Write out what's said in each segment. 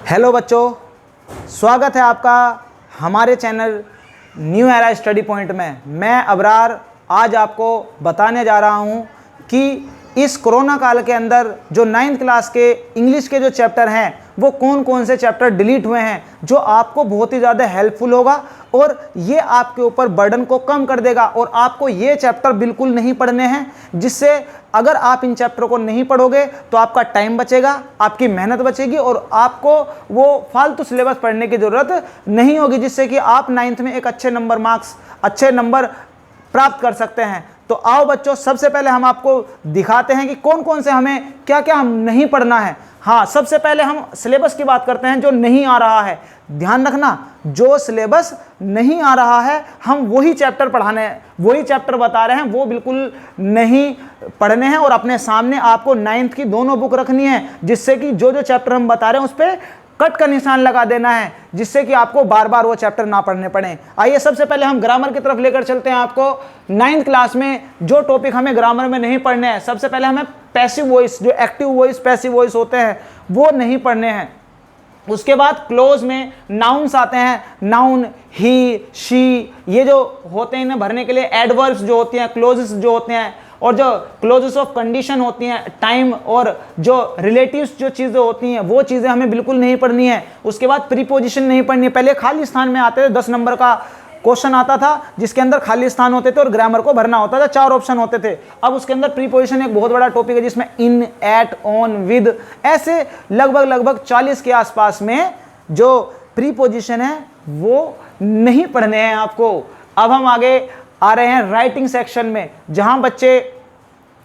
Hello बच्चों, स्वागत है आपका हमारे channel new era study point में। मैं अबरार आज आपको बताने जा रहा हूं कि इस कोरोना काल के अंदर जो 9th क्लास के इंग्लिश के जो चैप्टर हैं वो कौन कौन से चैप्टर डिलीट हुए हैं जो आपको बहुत ही ज़्यादा हेल्पफुल होगा और ये आपके ऊपर बर्डन को कम कर देगा। और आपको ये चैप्टर बिल्कुल नहीं पढ़ने हैं, जिससे अगर आप इन चैप्टरों को नहीं पढ़ोगे तो आपका टाइम बचेगा, आपकी मेहनत बचेगी और आपको वो फालतू सिलेबस पढ़ने की ज़रूरत नहीं होगी, जिससे कि आप 9th में एक अच्छे नंबर प्राप्त कर सकते हैं। तो आओ बच्चों, सबसे पहले हम आपको दिखाते हैं कि कौन कौन से हमें क्या क्या हम नहीं पढ़ना है। हाँ, सबसे पहले हम सिलेबस की बात करते हैं जो नहीं आ रहा है। ध्यान रखना, जो सिलेबस नहीं आ रहा है हम वही चैप्टर वही चैप्टर बता रहे हैं, वो बिल्कुल नहीं पढ़ने हैं। और अपने सामने आपको 9th की दोनों बुक रखनी है, जिससे कि जो जो चैप्टर हम बता रहे हैं उस पर कट का निशान लगा देना है, जिससे कि आपको बार बार वो चैप्टर ना पढ़ने पड़े। आइए सबसे पहले हम ग्रामर की तरफ लेकर चलते हैं आपको। 9th क्लास में जो टॉपिक हमें ग्रामर में नहीं पढ़ने हैं, सबसे पहले हमें पैसिव वॉइस, जो एक्टिव वॉइस पैसिव वॉइस होते हैं वो नहीं पढ़ने हैं। उसके बाद क्लोज में नाउन्स आते हैं, नाउन, ही, शी, ये जो होते हैं इन्हें भरने के लिए एडवर्ब्स जो होती हैं, क्लोजेस जो होते हैं, और जो क्लोजेस ऑफ कंडीशन होती हैं, टाइम, और जो रिलेटिव्स जो चीज़ें होती हैं वो चीज़ें हमें बिल्कुल नहीं पढ़नी है। उसके बाद प्रीपोजिशन नहीं पढ़नी है। पहले खाली स्थान में आते थे, 10 नंबर का क्वेश्चन आता था जिसके अंदर खाली स्थान होते थे और ग्रामर को भरना होता था, 4 ऑप्शन होते थे। अब उसके अंदर प्रीपोजिशन एक बहुत बड़ा टॉपिक है, जिसमें इन, एट, ऑन, विद, ऐसे लगभग 40 के आसपास में जो प्रीपोजिशन है वो नहीं पढ़ने हैं आपको। अब हम आगे आ रहे हैं राइटिंग सेक्शन में, जहां बच्चे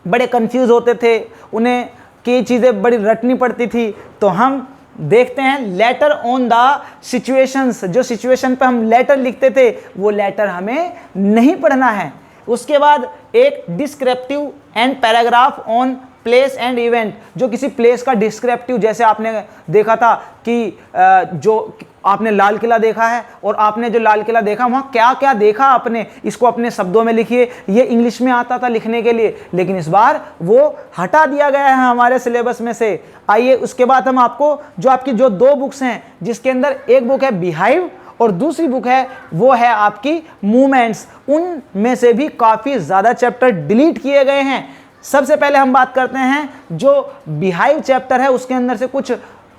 बड़े कंफ्यूज होते थे, उन्हें कई चीज़ें बड़ी रटनी पड़ती थी। तो हम देखते हैं लेटर ऑन द सिचुएशंस, जो सिचुएशन पे हम लेटर लिखते थे वो लेटर हमें नहीं पढ़ना है। उसके बाद एक descriptive and paragraph on place and event, जो किसी प्लेस का डिस्क्रिप्टिव, जैसे आपने देखा था कि जो आपने लाल किला देखा है और आपने जो लाल किला देखा वहाँ क्या क्या देखा आपने, इसको अपने शब्दों में लिखिए। ये इंग्लिश में आता था लिखने के लिए, लेकिन इस बार वो हटा दिया गया है हमारे सिलेबस में से। आइए उसके बाद हम आपको जो आपकी जो 2 बुक्स हैं, जिसके अंदर एक बुक है बिहाइव और दूसरी बुक है वो है आपकी मूवमेंट्स, उनमें से भी काफ़ी ज़्यादा चैप्टर डिलीट किए गए हैं। सबसे पहले हम बात करते हैं जो बिहाइव चैप्टर है, उसके अंदर से कुछ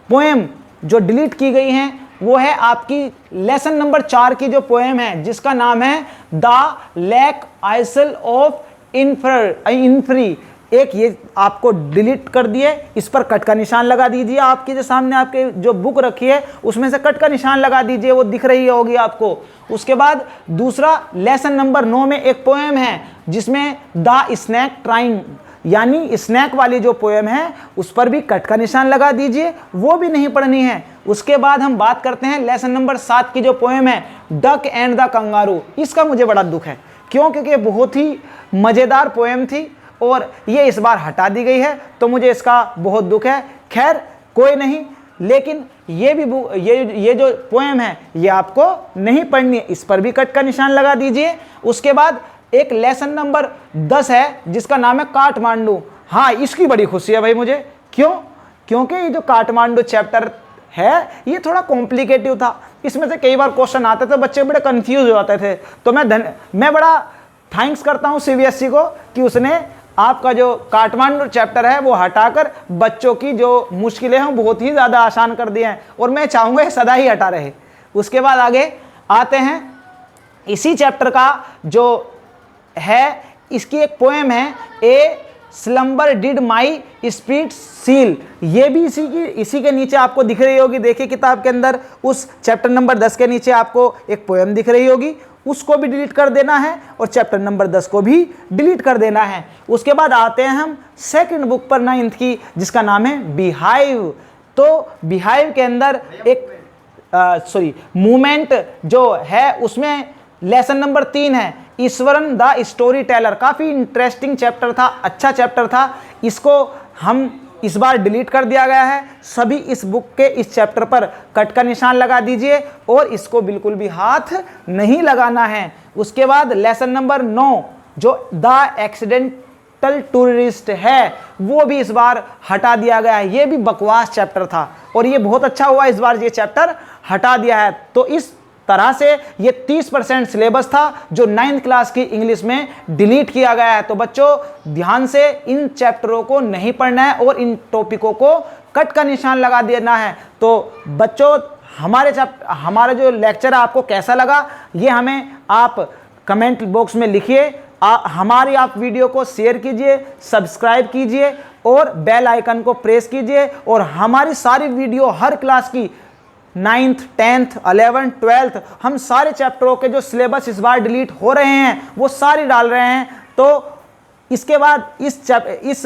पोएम जो डिलीट की गई हैं वो है आपकी लेसन नंबर 4 की जो पोएम है, जिसका नाम है द लेक आइसल ऑफ इन्फ्री। एक ये आपको डिलीट कर दिए, इस पर कट का निशान लगा दीजिए। आपके जो सामने आपके जो बुक रखी है उसमें से कट का निशान लगा दीजिए, वो दिख रही होगी आपको। उसके बाद दूसरा लेसन नंबर 9 में एक पोएम है जिसमें द स्नैक ट्राइंग, यानी स्नैक वाली जो पोएम है उस पर भी कट का निशान लगा दीजिए, वो भी नहीं पढ़नी है। उसके बाद हम बात करते हैं लेसन नंबर 7 की जो पोएम है डक एंड द कंगारू। इसका मुझे बड़ा दुख है, क्यों? क्योंकि बहुत ही मज़ेदार पोएम थी और ये इस बार हटा दी गई है, तो मुझे इसका बहुत दुख है। खैर कोई नहीं, लेकिन ये भी ये जो पोएम है ये आपको नहीं पढ़नी है, इस पर भी कट का निशान लगा दीजिए। उसके बाद एक लेसन नंबर 10 है जिसका नाम है काठमांडू। हाँ, इसकी बड़ी खुशी है भाई मुझे। क्यों? क्योंकि ये जो काठमांडू चैप्टर है ये थोड़ा कॉम्प्लिकेटिव था, इसमें से कई बार क्वेश्चन आते थे, बच्चे बड़े कंफ्यूज हो जाते थे। तो मैं बड़ा थैंक्स करता हूँ CBSE को कि उसने आपका जो काठमांडू चैप्टर है वो हटाकर बच्चों की जो मुश्किलें हैं बहुत ही ज़्यादा आसान कर दिए हैं, और मैं चाहूँगा सदा ही हटा रहे। उसके बाद आगे आते हैं, इसी चैप्टर का जो है, इसकी एक पोएम है a slumber did my spirit seal. ये भी इसी के नीचे आपको दिख रही होगी, देखिए किताब के अंदर उस चैप्टर नंबर 10 के नीचे आपको एक पोएम दिख रही होगी, उसको भी डिलीट कर देना है और चैप्टर नंबर 10 को भी डिलीट कर देना है। उसके बाद आते हैं हम सेकंड बुक पर 9th की, जिसका नाम है बिहाइव। तो बिहाइव के अंदर एक मूवमेंट जो है उसमें लेसन नंबर 3 है ईश्वरन द स्टोरी टेलर। काफ़ी इंटरेस्टिंग चैप्टर था, अच्छा चैप्टर था, इसको हम इस बार डिलीट कर दिया गया है। सभी इस बुक के इस चैप्टर पर कट का निशान लगा दीजिए और इसको बिल्कुल भी हाथ नहीं लगाना है। उसके बाद लेसन नंबर 9 जो द होटल टूरिस्ट है वो भी इस बार हटा दिया गया है। ये भी बकवास चैप्टर था और ये बहुत अच्छा हुआ इस बार ये चैप्टर हटा दिया है। तो इस तरह से ये 30% सिलेबस था जो 9th क्लास की इंग्लिश में डिलीट किया गया है। तो बच्चों ध्यान से इन चैप्टरों को नहीं पढ़ना है और इन टॉपिकों को कट का निशान लगा देना है। तो बच्चों हमारा जो लेक्चर है आपको कैसा लगा ये हमें आप कमेंट बॉक्स में लिखिए। हमारी आप वीडियो को शेयर कीजिए, सब्सक्राइब कीजिए और बेल आइकन को प्रेस कीजिए। और हमारी सारी वीडियो हर क्लास की 9th 10th 11th 12th हम सारे चैप्टरों के जो सिलेबस इस बार डिलीट हो रहे हैं वो सारी डाल रहे हैं। तो इसके बाद इस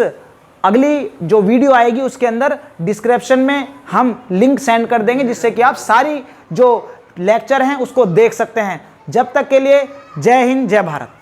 अगली जो वीडियो आएगी उसके अंदर डिस्क्रिप्शन में हम लिंक सेंड कर देंगे जिससे कि आप सारी जो लेक्चर हैं उसको देख सकते हैं। जब तक के लिए जय हिंद जय भारत।